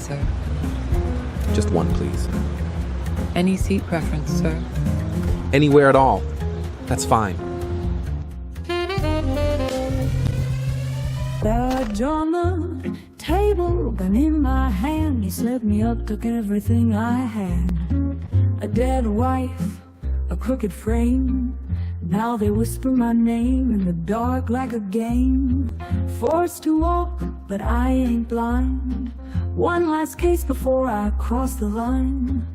sir? Just one, please. Any seat preference, sir? Anywhere at all. That's fine. Badge on the table, gun in my hand. He slipped me up, took everything I had. A dead wife, a crooked frame. Now they whisper my name in the dark like a game. Forced to walk, but I ain't blind. One last case before I cross the line.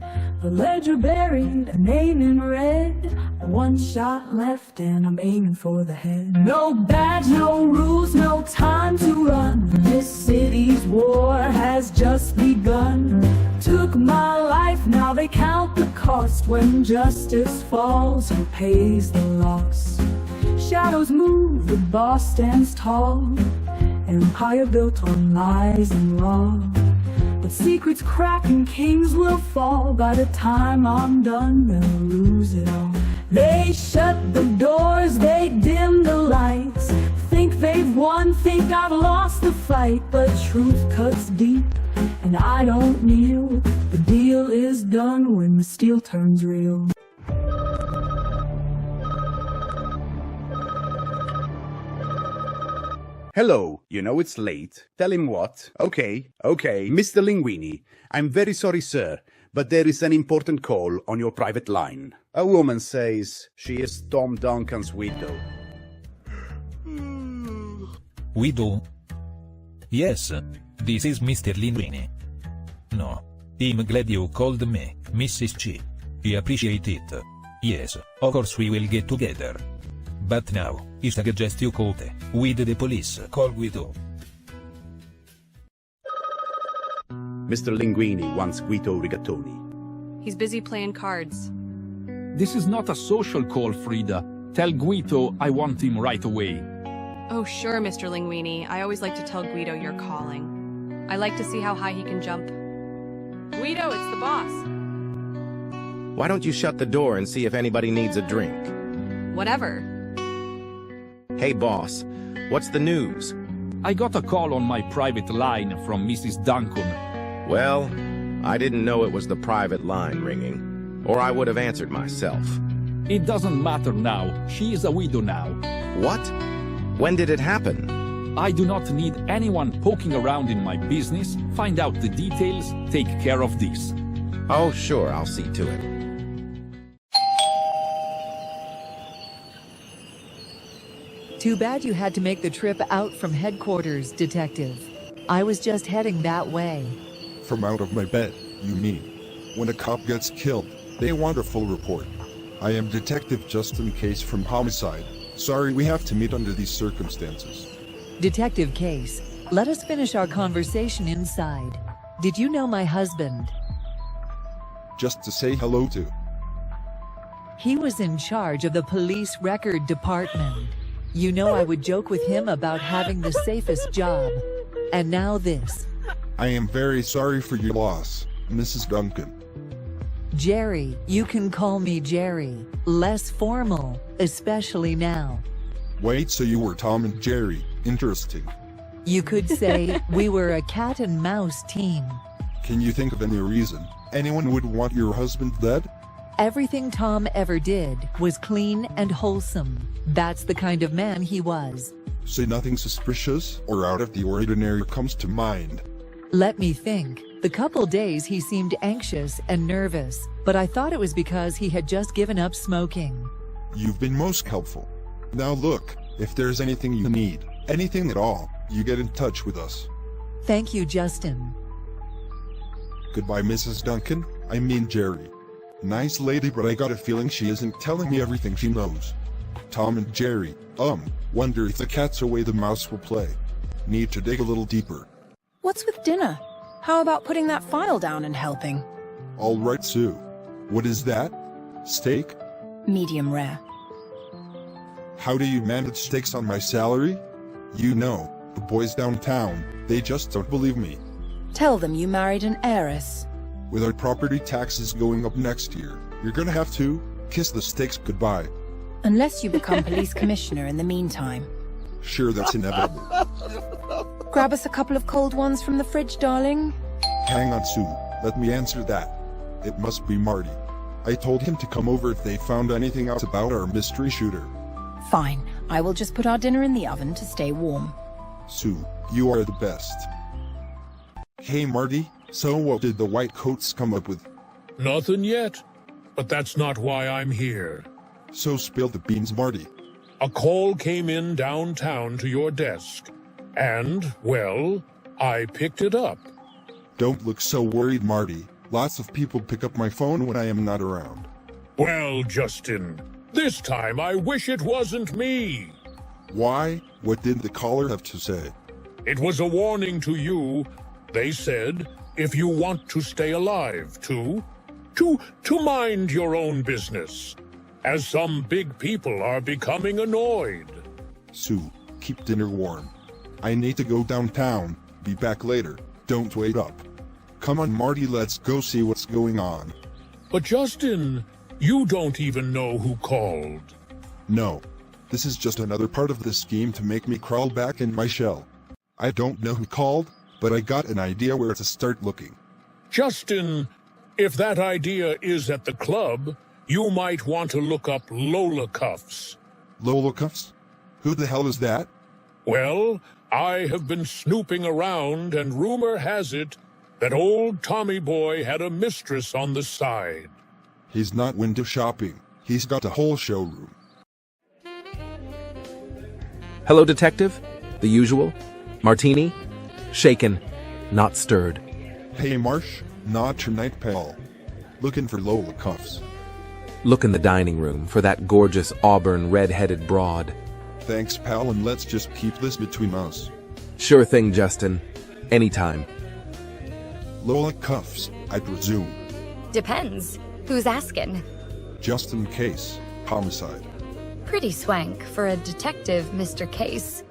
The ledger buried, a name in red. One shot left and I'm aiming for the head. No badge, no rules, no time to run. This city's war has just begun. Took my life, now they count the cost. When justice falls, who pays the loss? Shadows move, the boss stands tall. Empire built on lies and law. But secrets crack and kings will fall. By the time I'm done, they'll lose it all. They shut the doors, they dim the lights. Think they've won, think I've lost the fight. But truth cuts deep, and I don't kneel. The deal is done when the steel turns real. Hello, you know it's late. Tell him what? Okay. Mr. Linguini, I'm very sorry, sir, but there is an important call on your private line. A woman says she is Tom Duncan's widow. Widow? Yes, this is Mr. Linguini. No, I'm glad you called me, Mrs. G. I appreciate it. Yes, of course we will get together. But now, I suggest you call with the police. Call Guido. Mr. Linguini wants Guido Rigatoni. He's busy playing cards. This is not a social call, Frida. Tell Guido I want him right away. Oh, sure, Mr. Linguini. I always like to tell Guido you're calling. I like to see how high he can jump. Guido, it's the boss. Why don't you shut the door and see if anybody needs a drink? Whatever. Hey, boss, what's the news? I got a call on my private line from Mrs. Duncan. Well, I didn't know it was the private line ringing, or I would have answered myself. It doesn't matter now. She is a widow now. What? When did it happen? I do not need anyone poking around in my business. Find out the details, take care of this. Oh, sure, I'll see to it. Too bad you had to make the trip out from headquarters, Detective. I was just heading that way. From out of my bed, you mean? When a cop gets killed, they want a full report. I am Detective Justin Case from Homicide. Sorry we have to meet under these circumstances. Detective Case, let us finish our conversation inside. Did you know my husband? Just to say hello to. He was in charge of the police record department. You know I would joke with him about having the safest job. And now this. I am very sorry for your loss, Mrs. Duncan. Jerry, you can call me Jerry. Less formal, especially now. Wait, so you were Tom and Jerry. Interesting. You could say we were a cat and mouse team. Can you think of any reason anyone would want your husband dead? Everything Tom ever did was clean and wholesome. That's the kind of man he was. So nothing suspicious or out of the ordinary comes to mind? Let me think. The couple days he seemed anxious and nervous, but I thought it was because he had just given up smoking. You've been most helpful. Now look, if there's anything you need, anything at all, you get in touch with us. Thank you, Justin. Goodbye, Mrs. Duncan. I mean Jerry. Nice lady, but I got a feeling she isn't telling me everything she knows. Tom and Jerry, wonder if the cat's away the mouse will play. Need to dig a little deeper. What's with dinner? How about putting that file down and helping? All right, Sue. What is that? Steak? Medium rare. How do you manage steaks on my salary? You know, the boys downtown, they just don't believe me. Tell them you married an heiress. With our property taxes going up next year, you're gonna have to kiss the steaks goodbye. Unless you become police commissioner in the meantime. Sure, that's inevitable. Grab us a couple of cold ones from the fridge, darling. Hang on, Sue. Let me answer that. It must be Marty. I told him to come over if they found anything out about our mystery shooter. Fine. I will just put our dinner in the oven to stay warm. Sue, you are the best. Hey Marty, so what did the white coats come up with? Nothing yet, but that's not why I'm here. So spill the beans, Marty. A call came in downtown to your desk, and, well, I picked it up. Don't look so worried, Marty. Lots of people pick up my phone when I am not around. Well, Justin, this time I wish it wasn't me. Why? What did the caller have to say? It was a warning to you. They said, if you want to stay alive, to mind your own business, as some big people are becoming annoyed. Sue, keep dinner warm. I need to go downtown. Be back later. Don't wait up. Come on, Marty, let's go see what's going on. But Justin, you don't even know who called. No. This is just another part of the scheme to make me crawl back in my shell. I don't know who called, but I got an idea where to start looking. Justin, if that idea is at the club, you might want to look up Lola Cuffs. Lola Cuffs? Who the hell is that? Well, I have been snooping around, and rumor has it that old Tommy Boy had a mistress on the side. He's not window shopping. He's got a whole showroom. Hello, detective? The usual? Martini? Shaken, not stirred. Hey, Marsh. Not tonight, pal. Looking for Lola Cuffs. Look in the dining room for that gorgeous auburn red-headed broad. Thanks, pal, and let's just keep this between us. Sure thing, Justin. Anytime. Lola Cuffs, I presume. Depends. Who's asking? Just in case. Homicide. Pretty swank for a detective, Mr. Case.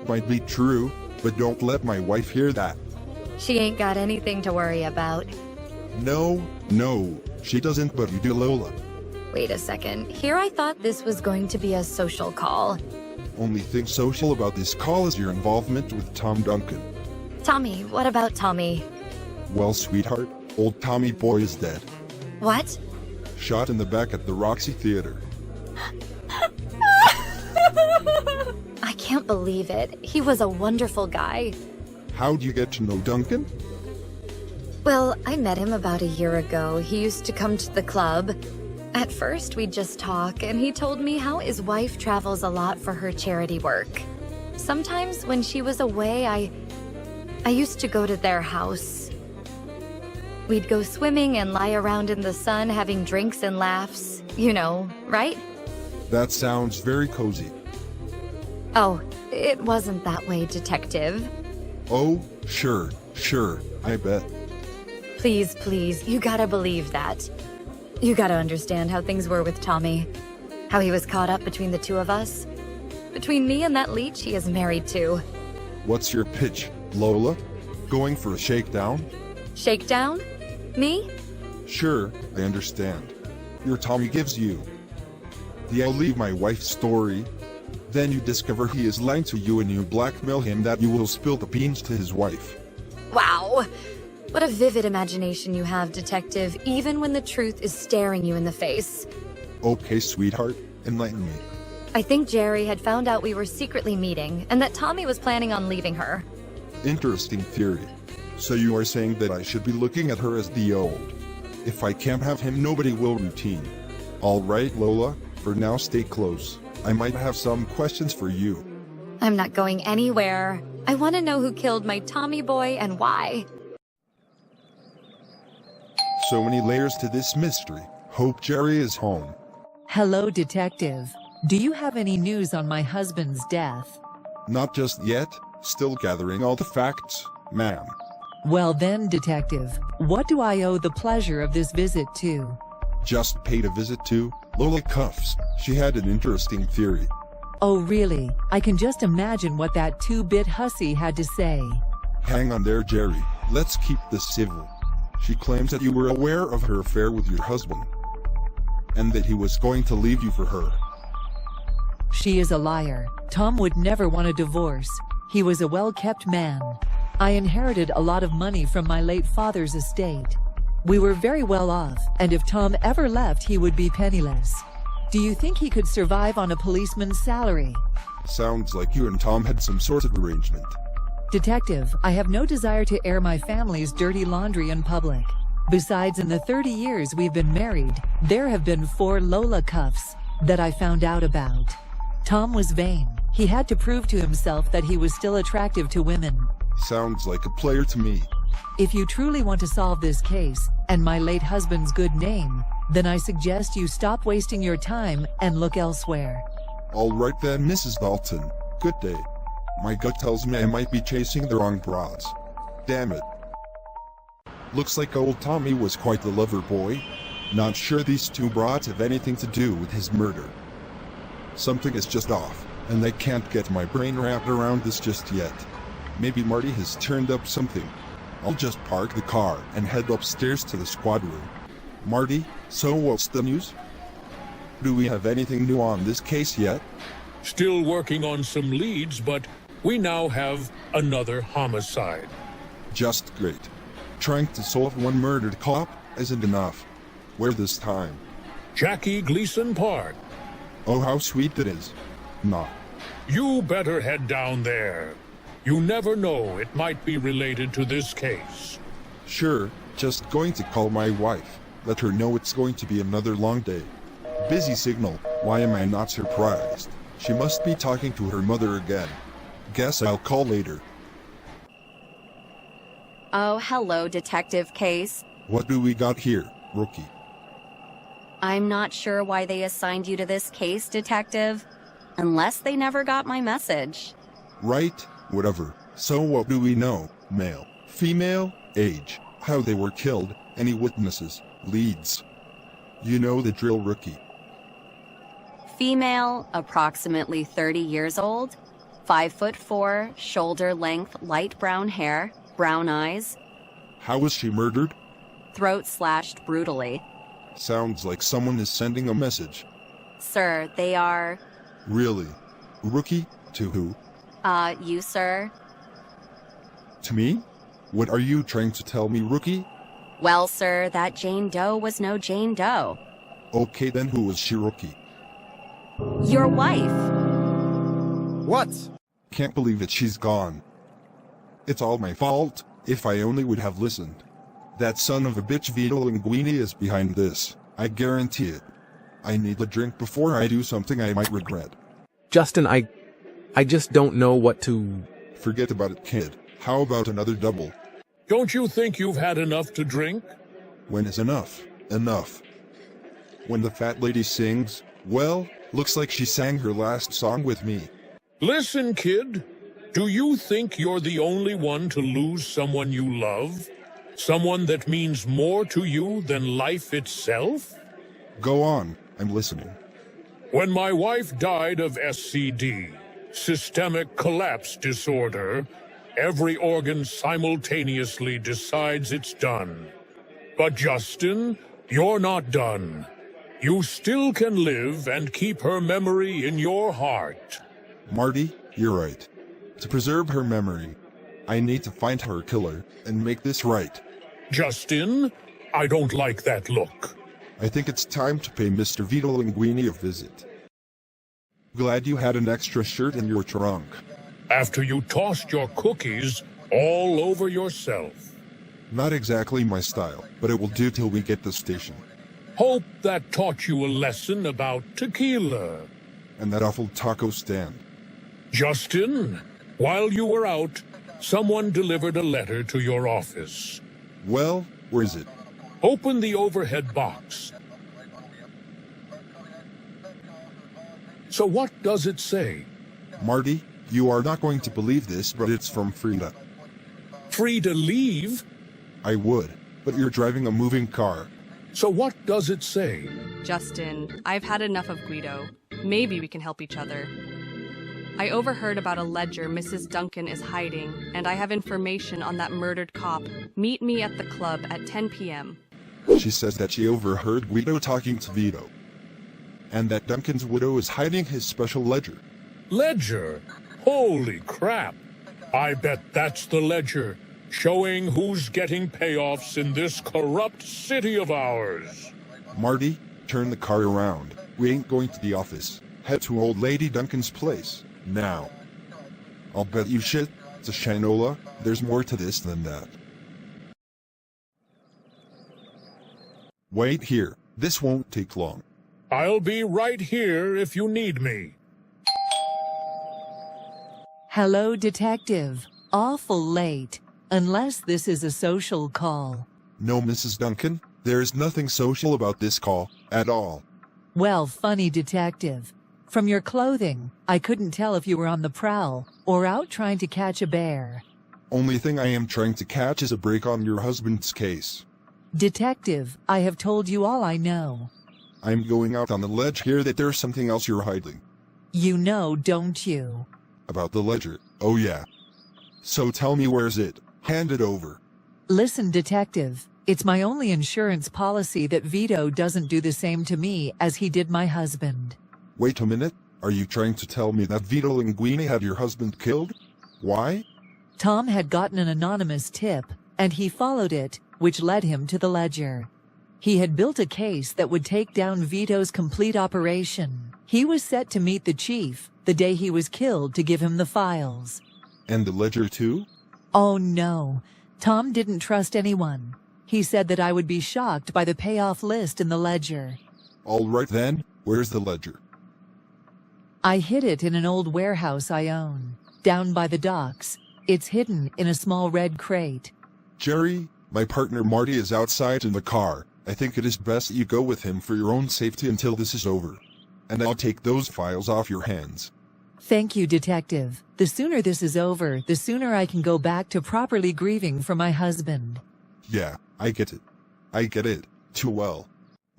Might be true, but don't let my wife hear that. She ain't got anything to worry about. No, she doesn't, but you do, Lola. Wait a second. Here I thought this was going to be a social call. Only thing social about this call is your involvement with Tom Duncan. Tommy, what about Tommy? Well, sweetheart, old Tommy Boy is dead. What? Shot in the back at the Roxy Theater. I can't believe it. He was a wonderful guy. How'd you get to know Duncan? Well, I met him about a year ago. He used to come to the club. At first, we'd just talk, and he told me how his wife travels a lot for her charity work. Sometimes when she was away, I used to go to their house. We'd go swimming and lie around in the sun having drinks and laughs. You know, right? That sounds very cozy. Oh, it wasn't that way, detective. Oh, sure, I bet. Please, you gotta believe that. You gotta understand how things were with Tommy. How he was caught up between the two of us. Between me and that leech he is married to. What's your pitch, Lola? Going for a shakedown? Shakedown? Me? Sure, I understand. Your Tommy gives you. I'll leave my wife's story. Then you discover he is lying to you and you blackmail him that you will spill the beans to his wife. Wow! What a vivid imagination you have, detective, even when the truth is staring you in the face. Okay, sweetheart, enlighten me. I think Jerry had found out we were secretly meeting, and that Tommy was planning on leaving her. Interesting theory. So you are saying that I should be looking at her as the old. If I can't have him, nobody will routine. Alright, Lola, for now stay close. I might have some questions for you. I'm not going anywhere. I want to know who killed my Tommy boy and why. So many layers to this mystery. Hope Jerry is home. Hello, detective. Do you have any news on my husband's death? Not just yet. Still gathering all the facts, ma'am. Well then, detective, what do I owe the pleasure of this visit to? Just paid a visit to Lola Cuffs. She had an interesting theory. Oh really? I can just imagine what that two-bit hussy had to say. Hang on there, Jerry. Let's keep this civil. She claims that you were aware of her affair with your husband, and that he was going to leave you for her. She is a liar. Tom would never want a divorce. He was a well-kept man. I inherited a lot of money from my late father's estate. We were very well off, and if Tom ever left, he would be penniless. Do you think he could survive on a policeman's salary? Sounds like you and Tom had some sort of arrangement. Detective, I have no desire to air my family's dirty laundry in public. Besides, in the 30 years we've been married, there have been 4 Lola cuffs that I found out about. Tom was vain. He had to prove to himself that he was still attractive to women. Sounds like a player to me. If you truly want to solve this case, and my late husband's good name, then I suggest you stop wasting your time and look elsewhere. All right then, Mrs. Dalton. Good day. My gut tells me I might be chasing the wrong broads. Damn it. Looks like old Tommy was quite the lover boy. Not sure these 2 broads have anything to do with his murder. Something is just off, and I can't get my brain wrapped around this just yet. Maybe Marty has turned up something. I'll just park the car and head upstairs to the squad room. Marty, so what's the news? Do we have anything new on this case yet? Still working on some leads, but we now have another homicide. Just great. Trying to solve one murdered cop isn't enough. Where this time? Jackie Gleason Park. Oh, how sweet it is. Nah. You better head down there. You never know, it might be related to this case. Sure, just going to call my wife. Let her know it's going to be another long day. Busy signal, why am I not surprised? She must be talking to her mother again. Guess I'll call later. Oh, hello, Detective Case. What do we got here, rookie? I'm not sure why they assigned you to this case, Detective. Unless they never got my message. Right, whatever. So what do we know? Male, female, age, how they were killed, any witnesses, leads. You know the drill, rookie. Female, approximately 30 years old, 5'4", shoulder length, light brown hair, brown eyes. How was she murdered? Throat slashed brutally. Sounds like someone is sending a message. Sir, they are... Really? Rookie? To who? You, sir? To me? What are you trying to tell me, rookie? Well, sir, that Jane Doe was no Jane Doe. Okay, then who was she, rookie? Your wife. What? Can't believe it, she's gone. It's all my fault. If I only would have listened. That son of a bitch Vito Linguini is behind this. I guarantee it. I need a drink before I do something I might regret. Justin, I just don't know what to... Forget about it, kid. How about another double? Don't you think you've had enough to drink? When is enough? Enough. When the fat lady sings, well, looks like she sang her last song with me. Listen, kid. Do you think you're the only one to lose someone you love? Someone that means more to you than life itself? Go on, I'm listening. When my wife died of SCD, systemic collapse disorder, every organ simultaneously decides it's done. But Justin, you're not done. You still can live and keep her memory in your heart. Marty, you're right. To preserve her memory, I need to find her killer and make this right. Justin, I don't like that look. I think it's time to pay Mr. Vito Linguini a visit. Glad you had an extra shirt in your trunk. After you tossed your cookies all over yourself. Not exactly my style, but it will do till we get to the station. Hope that taught you a lesson about tequila. And that awful taco stand. Justin, while you were out, someone delivered a letter to your office. Well, where is it? Open the overhead box. So what does it say? Marty, you are not going to believe this, but it's from Frida. Free to leave? I would, but you're driving a moving car. So what does it say? Justin, I've had enough of Guido. Maybe we can help each other. I overheard about a ledger Mrs. Duncan is hiding, and I have information on that murdered cop. Meet me at the club at 10 p.m. She says that she overheard Guido talking to Vito. And that Duncan's widow is hiding his special ledger. Ledger? Holy crap! I bet that's the ledger, showing who's getting payoffs in this corrupt city of ours. Marty, turn the car around. We ain't going to the office. Head to old lady Duncan's place, now. I'll bet you shit, it's a Shinola, there's more to this than that. Wait here, this won't take long. I'll be right here if you need me. Hello, Detective. Awful late. Unless this is a social call. No, Mrs. Duncan, there is nothing social about this call, at all. Well, funny detective. From your clothing, I couldn't tell if you were on the prowl or out trying to catch a bear. Only thing I am trying to catch is a break on your husband's case. Detective, I have told you all I know. I'm going out on the ledge here that there's something else you're hiding. You know, don't you? About the ledger, oh yeah. So tell me, where's it? Hand it over. Listen, detective, it's my only insurance policy that Vito doesn't do the same to me as he did my husband. Wait a minute, are you trying to tell me that Vito Linguini had your husband killed? Why? Tom had gotten an anonymous tip, and he followed it, which led him to the ledger. He had built a case that would take down Vito's complete operation. He was set to meet the chief the day he was killed to give him the files. And the ledger too? Oh no, Tom didn't trust anyone. He said that I would be shocked by the payoff list in the ledger. All right then, where's the ledger? I hid it in an old warehouse I own, down by the docks. It's hidden in a small red crate. Jerry, my partner Marty is outside in the car. I think it is best that you go with him for your own safety until this is over. And I'll take those files off your hands. Thank you, detective. The sooner this is over, the sooner I can go back to properly grieving for my husband. Yeah, I get it. I get it, too well.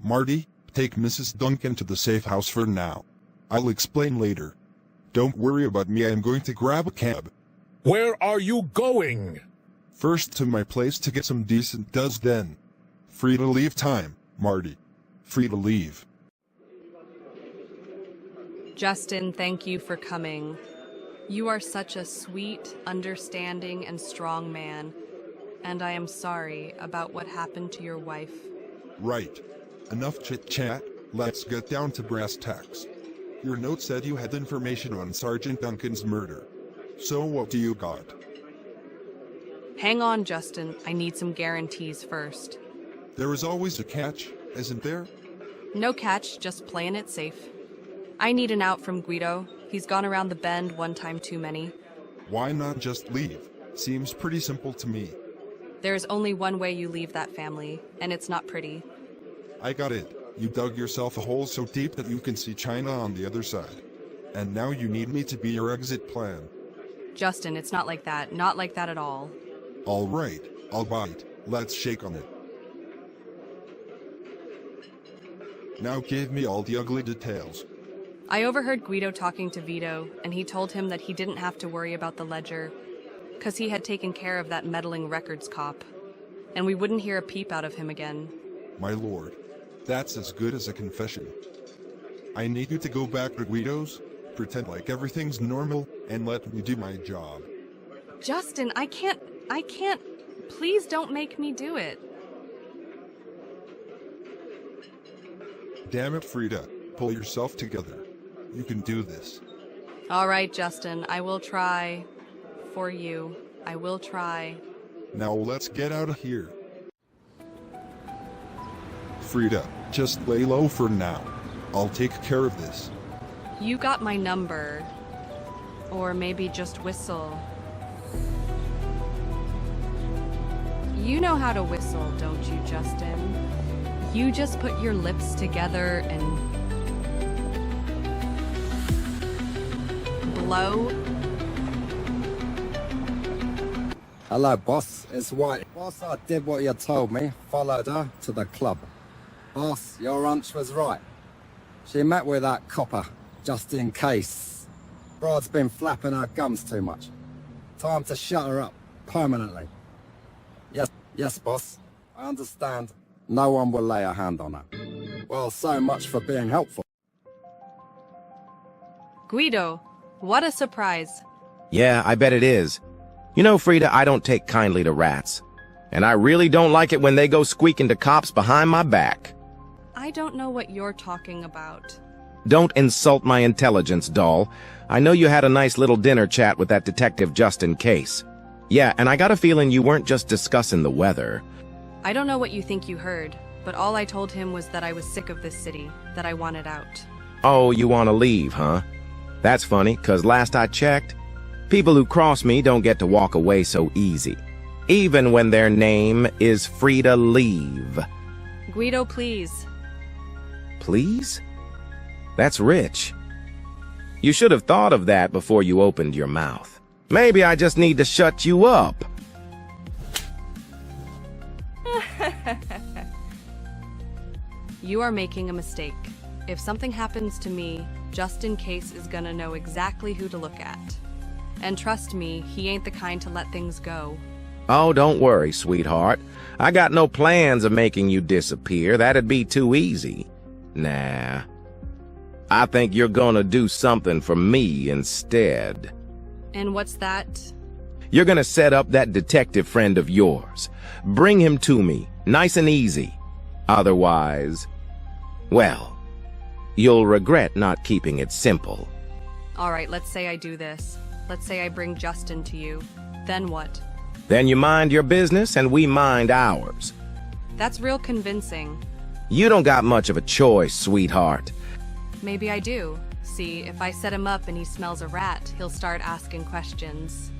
Marty, take Mrs. Duncan to the safe house for now. I'll explain later. Don't worry about me, I'm going to grab a cab. Where are you going? First to my place to get some decent does then. Free to leave time, Marty. Free to leave. Justin, thank you for coming. You are such a sweet, understanding, and strong man, and I am sorry about what happened to your wife. Right. Enough chit-chat, let's get down to brass tacks. Your note said you had information on Sergeant Duncan's murder. So what do you got? Hang on, Justin. I need some guarantees first. There is always a catch, isn't there? No catch, just playing it safe. I need an out from Guido. He's gone around the bend one time too many. Why not just leave? Seems pretty simple to me. There's only one way you leave that family, and it's not pretty. I got it. You dug yourself a hole so deep that you can see China on the other side. And now you need me to be your exit plan. Justin, it's not like that. Not like that at all. All right, I'll bite. Let's shake on it. Now give me all the ugly details. I overheard Guido talking to Vito, and he told him that he didn't have to worry about the ledger, because he had taken care of that meddling records cop, and we wouldn't hear a peep out of him again. My lord, that's as good as a confession. I need you to go back to Guido's, pretend like everything's normal, and let me do my job. Justin, I can't. Please don't make me do it. Damn it, Frida, pull yourself together. You can do this. All right, Justin, I will try. For you, I will try. Now let's get out of here. Frida, just lay low for now. I'll take care of this. You got my number. Or maybe just whistle. You know how to whistle, don't you, Justin? You just put your lips together and blow. Hello, boss. It's White. Boss, I did what you told me. Followed her to the club. Boss, your hunch was right. She met with that copper, just in case. Broad's been flapping her gums too much. Time to shut her up, permanently. Yes, boss. I understand. No one will lay a hand on her. Well, so much for being helpful. Guido, what a surprise. Yeah, I bet it is. You know, Frida, I don't take kindly to rats. And I really don't like it when they go squeaking to cops behind my back. I don't know what you're talking about. Don't insult my intelligence, doll. I know you had a nice little dinner chat with that detective just in case. Yeah, and I got a feeling you weren't just discussing the weather. I don't know what you think you heard, but all I told him was that I was sick of this city, that I wanted out. Oh, you want to leave, huh? That's funny, 'cause last I checked, people who cross me don't get to walk away so easy. Even when their name is Frida Leave. Guido, please. Please? That's rich. You should have thought of that before you opened your mouth. Maybe I just need to shut you up. You are making a mistake. If something happens to me, just in case is gonna know exactly who to look at. And trust me, he ain't the kind to let things go. Oh, don't worry, sweetheart. I got no plans of making you disappear. That'd be too easy. Nah. I think you're gonna do something for me instead. And what's that? You're gonna set up that detective friend of yours. Bring him to me, nice and easy. Otherwise, well, you'll regret not keeping it simple. All right, let's say I do this. Let's say I bring Justin to you. Then what? Then you mind your business and we mind ours. That's real convincing. You don't got much of a choice, sweetheart. Maybe I do. See, if I set him up and he smells a rat, he'll start asking questions.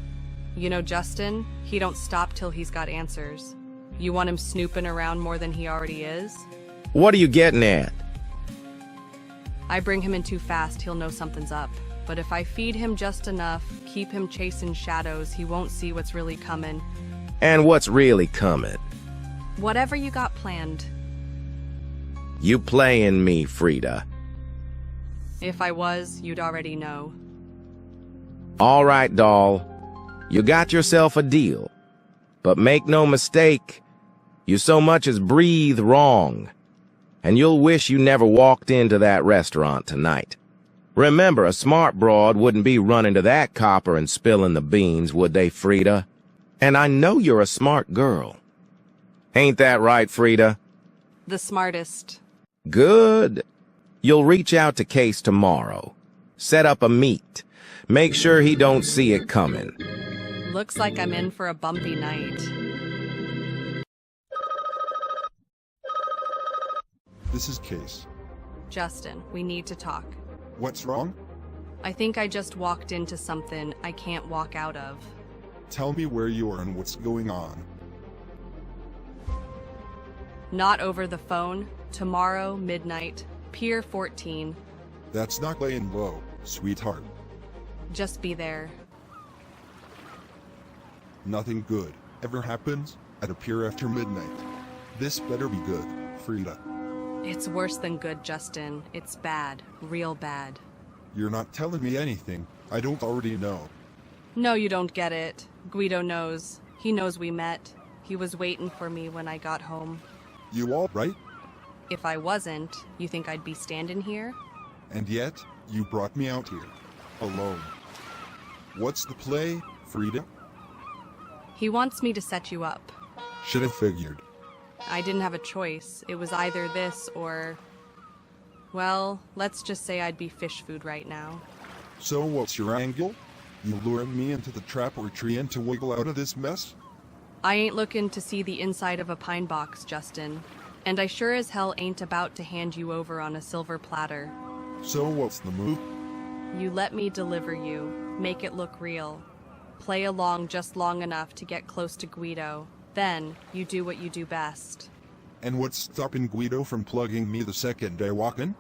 You know Justin? He don't stop till he's got answers. You want him snooping around more than he already is? What are you getting at? I bring him in too fast, he'll know something's up. But if I feed him just enough, keep him chasing shadows, he won't see what's really coming. And what's really coming? Whatever you got planned. You playing me, Frida. If I was, you'd already know. All right, doll. You got yourself a deal. But make no mistake, you so much as breathe wrong. And you'll wish you never walked into that restaurant tonight. Remember, a smart broad wouldn't be running to that copper and spilling the beans, would they, Frida? And I know you're a smart girl. Ain't that right, Frida? The smartest. Good. You'll reach out to Case tomorrow. Set up a meet. Make sure he don't see it coming. Looks like I'm in for a bumpy night. This is Case. Justin, we need to talk. What's wrong? I think I just walked into something I can't walk out of. Tell me where you are and what's going on. Not over the phone. Tomorrow, midnight. Pier 14. That's not laying low, sweetheart. Just be there. Nothing good ever happens at a pier after midnight. This better be good, Frida. It's worse than good, Justin. It's bad. Real bad. You're not telling me anything I don't already know. No, you don't get it. Guido knows. He knows we met. He was waiting for me when I got home. You all right? If I wasn't, you think I'd be standing here? And yet, you brought me out here. Alone. What's the play, Frida? He wants me to set you up. Should have figured. I didn't have a choice. It was either this or... Well, let's just say I'd be fish food right now. So what's your angle? You luring me into the trap or trying to wiggle out of this mess? I ain't looking to see the inside of a pine box, Justin. And I sure as hell ain't about to hand you over on a silver platter. So what's the move? You let me deliver you. Make it look real. Play along just long enough to get close to Guido. Then, you do what you do best. And what's stopping Guido from plugging me the second I walk in?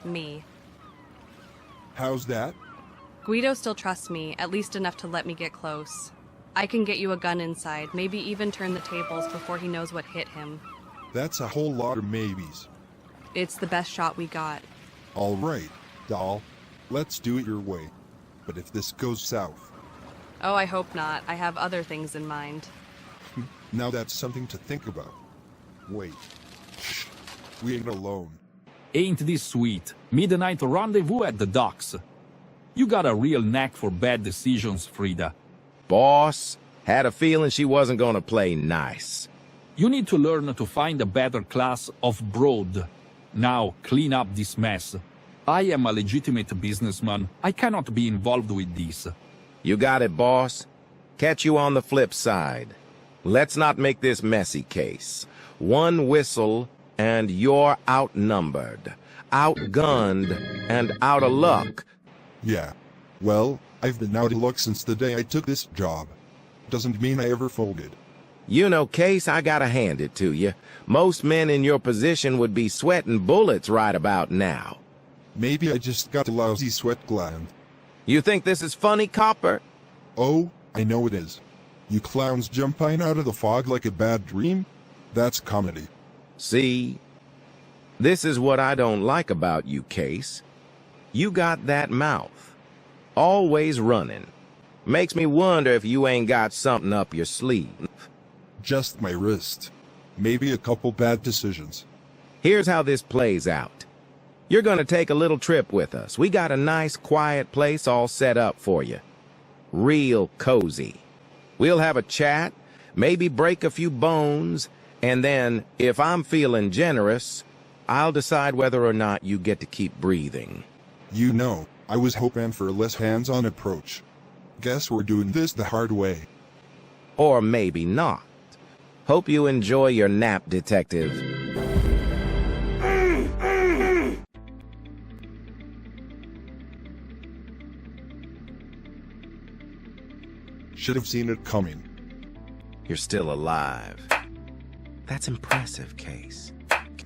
Me. How's that? Guido still trusts me, at least enough to let me get close. I can get you a gun inside, maybe even turn the tables before he knows what hit him. That's a whole lot of maybes. It's the best shot we got. All right, doll. Let's do it your way. But if this goes south... Oh, I hope not. I have other things in mind. Now that's something to think about. Wait. Shh. We ain't alone. Ain't this sweet? Midnight rendezvous at the docks. You got a real knack for bad decisions, Frida. Boss, Had a feeling she wasn't gonna play nice. You need to learn to find a better class of broad. Now, clean up this mess. I am a legitimate businessman. I cannot be involved with this. You got it, boss. Catch you on the flip side. Let's not make this messy, Case. One whistle, and you're outnumbered, outgunned, and out of luck. Yeah. Well, I've been out of luck since the day I took this job. Doesn't mean I ever folded. You know, Case, I gotta hand it to you. Most men in your position would be sweating bullets right about now. Maybe I just got a lousy sweat gland. You think this is funny, Copper? Oh, I know it is. You clowns jumping out of the fog like a bad dream? That's comedy. See? This is what I don't like about you, Case. You got that mouth. Always running. Makes me wonder if you ain't got something up your sleeve. Just my wrist. Maybe a couple bad decisions. Here's how this plays out. You're gonna take a little trip with us. We got a nice, quiet place all set up for you. Real cozy. We'll have a chat, maybe break a few bones, and then, if I'm feeling generous, I'll decide whether or not you get to keep breathing. You know, I was hoping for a less hands-on approach. Guess we're doing this the hard way. Or maybe not. Hope you enjoy your nap, Detective. Should have seen it coming. You're still alive. That's impressive, Case.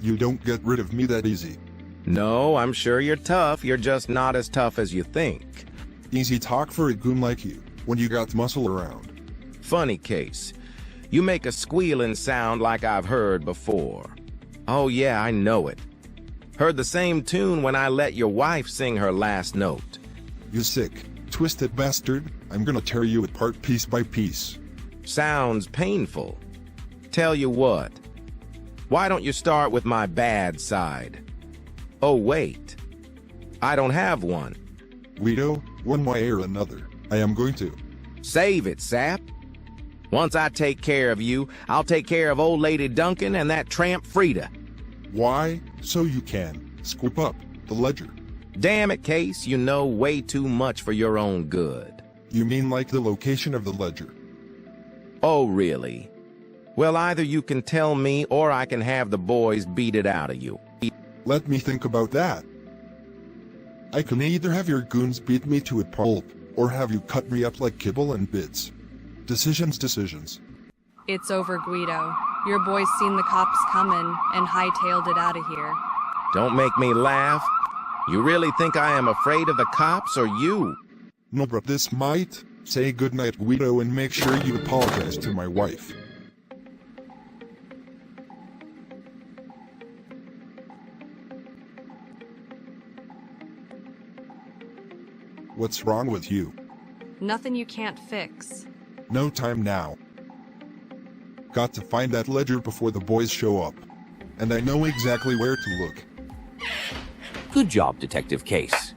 You don't get rid of me that easy. No, I'm sure you're tough. You're just not as tough as you think. Easy talk for a goon like you, when you got muscle around. Funny, Case. You make a squealing sound like I've heard before. Oh yeah, I know it. Heard the same tune when I let your wife sing her last note. You sick, twisted bastard. I'm gonna tear you apart piece by piece. Sounds painful. Tell you what. Why don't you start with my bad side? Oh wait. I don't have one. Guido, one way or another, I am going to. Save it, Sap. Once I take care of you, I'll take care of old lady Duncan and that tramp Frida. Why? So you can scoop up the ledger. Damn it, Case, you know way too much for your own good. You mean like the location of the ledger? Oh, really? Well, either you can tell me or I can have the boys beat it out of you. Let me think about that. I can either have your goons beat me to a pulp, or have you cut me up like kibble and bits. Decisions. It's over, Guido. Your boy's seen the cops coming and hightailed it out of here. Don't make me laugh. You really think I am afraid of the cops or you? No, but this might. Say goodnight, Guido, and make sure you apologize to my wife. What's wrong with you? Nothing you can't fix. No time now. Got to find that ledger before the boys show up. And I know exactly where to look. Good job, Detective Case.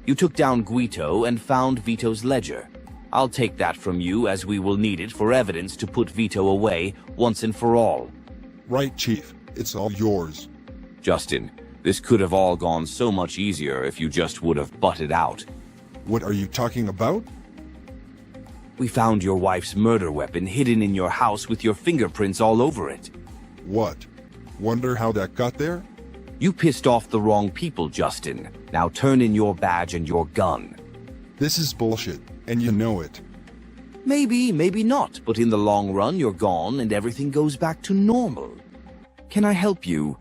You took down Guido and found Vito's ledger. I'll take that from you, as we will need it for evidence to put Vito away once and for all. Right, Chief. It's all yours. Justin, this could have all gone so much easier if you just would have butted out. What are you talking about? We found your wife's murder weapon hidden in your house with your fingerprints all over it. What? Wonder how that got there? You pissed off the wrong people, Justin. Now turn in your badge and your gun. This is bullshit, and you know it. Maybe, maybe not, but in the long run you're gone and everything goes back to normal. Can I help you?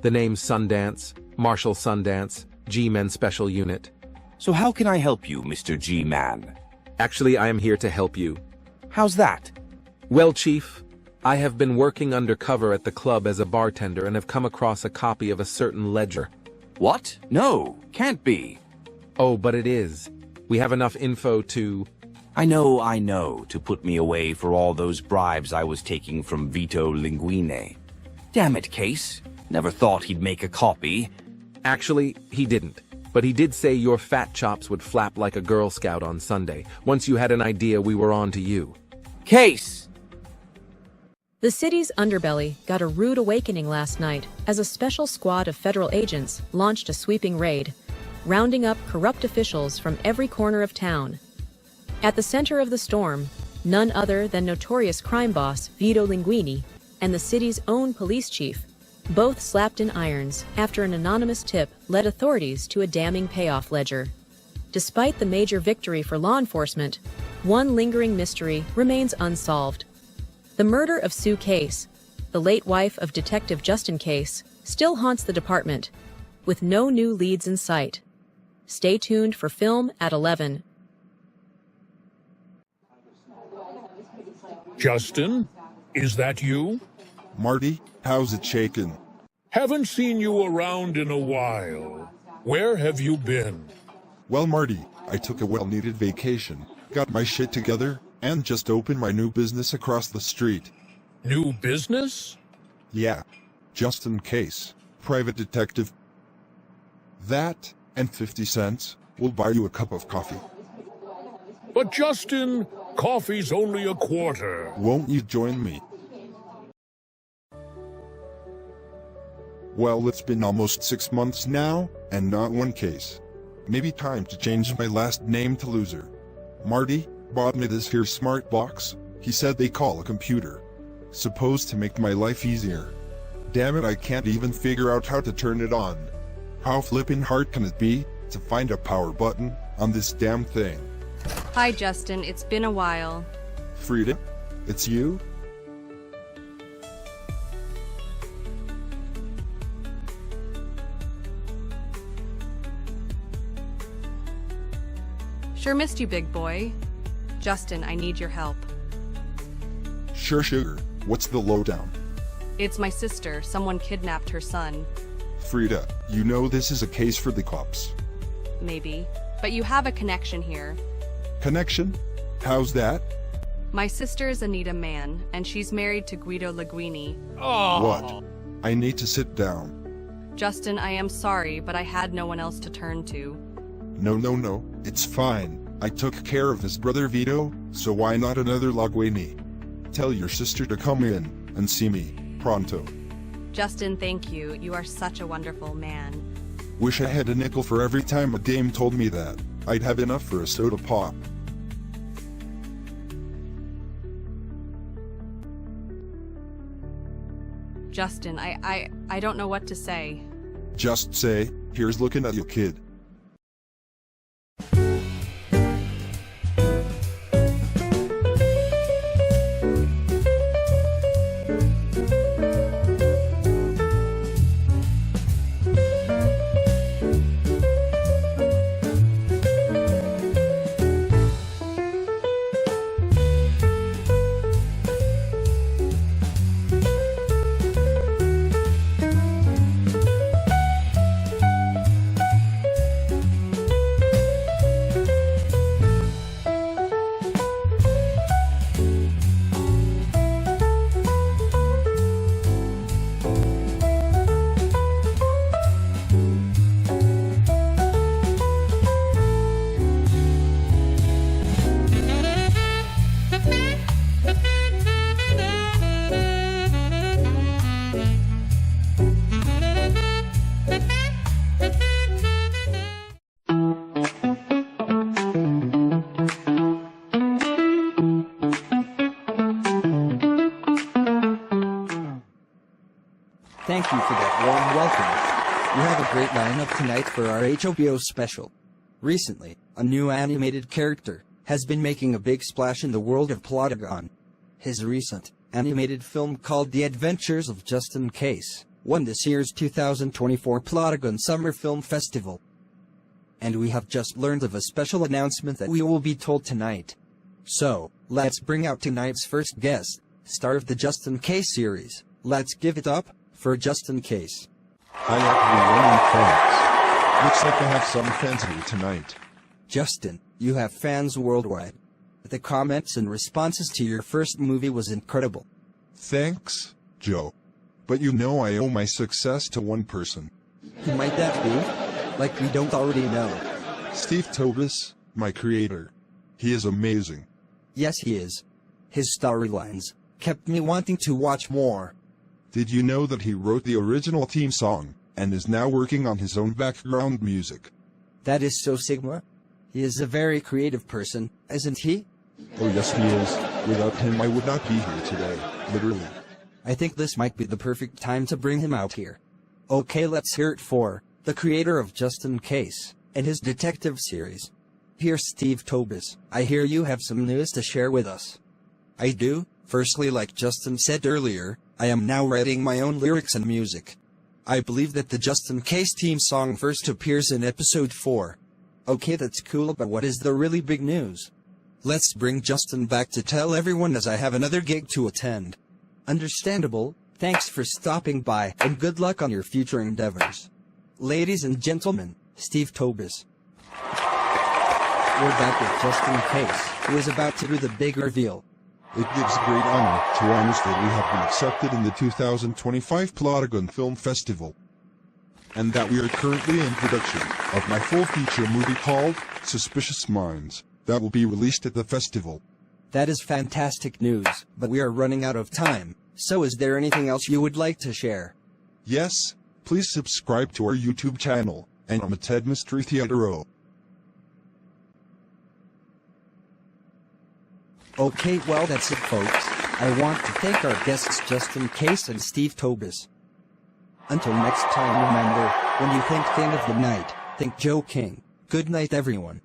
The name's Sundance, Marshal Sundance, G-Men Special Unit. So how can I help you, Mr. G-Man? Actually, I am here to help you. How's that? Well, Chief, I have been working undercover at the club as a bartender and have come across a copy of a certain ledger. What? No, can't be. Oh, but it is. We have enough info to... I know, to put me away for all those bribes I was taking from Vito Linguine. Damn it, Case. Never thought he'd make a copy. Actually, he didn't. But he did say your fat chops would flap like a Girl Scout on Sunday, once you had an idea we were on to you. Case! The city's underbelly got a rude awakening last night as a special squad of federal agents launched a sweeping raid, rounding up corrupt officials from every corner of town. At the center of the storm, none other than notorious crime boss Vito Linguini and the city's own police chief, both slapped in irons after an anonymous tip led authorities to a damning payoff ledger. Despite the major victory for law enforcement, one lingering mystery remains unsolved. The murder of Sue Case, the late wife of Detective Justin Case, still haunts the department, with no new leads in sight. Stay tuned for Film at 11. Justin, is that you? Marty, how's it shaking? Haven't seen you around in a while. Where have you been? Well, Marty, I took a well-needed vacation, got my shit together, and just opened my new business across the street. New business? Yeah. Justin Case, private detective. That, and 50 cents, will buy you a cup of coffee. But Justin, coffee's only a quarter. Won't you join me? Well, it's been almost 6 months now, and not one case. Maybe time to change my last name to Loser. Marty bought me this here smart box, he said they call a computer. Supposed to make my life easier. Damn it, I can't even figure out how to turn it on. How flippin' hard can it be to find a power button on this damn thing? Hi, Justin. It's been a while. Frida, it's you? Sure missed you, big boy. Justin, I need your help. Sure, sugar. What's the lowdown? It's my sister. Someone kidnapped her son. Frida, you know this is a case for the cops. Maybe. But you have a connection here. Connection? How's that? My sister is Anita Mann, and she's married to Guido Linguini. What? I need to sit down. Justin, I am sorry, but I had no one else to turn to. No, it's fine. I took care of his brother Vito, so why not another Linguini? Tell your sister to come in and see me, pronto. Justin, thank you. You are such a wonderful man. Wish I had a nickel for every time a dame told me that. I'd have enough for a soda pop. Justin, I don't know what to say. Just say, here's looking at you, kid. Thank you for that warm welcome. We have a great lineup tonight for our HBO special. Recently, a new animated character has been making a big splash in the world of Plotagon. His recent animated film called The Adventures of Justin Case won this year's 2024 Plotagon Summer Film Festival. And we have just learned of a special announcement that we will be told tonight. So, let's bring out tonight's first guest, star of the Justin Case series. Let's give it up for Justin Case. Hi everyone, thanks. Looks like I have some fans here tonight. Justin, you have fans worldwide. The comments and responses to your first movie was incredible. Thanks, Joe. But you know I owe my success to one person. Who might that be? Like we don't already know. Steve Tobis, my creator. He is amazing. Yes, he is. His storylines kept me wanting to watch more. Did you know that he wrote the original theme song, and is now working on his own background music? That is so Sigma. He is a very creative person, isn't he? Oh yes he is. Without him I would not be here today, literally. I think this might be the perfect time to bring him out here. Okay, let's hear it for the creator of Just in Case and his detective series. Here's Steve Tobis. I hear you have some news to share with us. I do. Firstly, like Justin said earlier, I am now writing my own lyrics and music. I believe that the Just in Case theme song first appears in episode 4. Okay, that's cool, but what is the really big news? Let's bring Justin back to tell everyone, as I have another gig to attend. Understandable. Thanks for stopping by, and good luck on your future endeavors. Ladies and gentlemen, Steve Tobis. We're back with Just in Case, who is about to do the big reveal. It gives great honor to announce that we have been accepted in the 2025 Plotagon Film Festival, and that we are currently in production of my full feature movie called Suspicious Minds, that will be released at the festival. That is fantastic news, but we are running out of time, so is there anything else you would like to share? Yes, please subscribe to our YouTube channel, and I'm a Ted Mystery Theater. Okay, well that's it folks. I want to thank our guests Just in Case and Steve Tobis. Until next time, remember, when you think King of the Night, think Joe King. Good night everyone.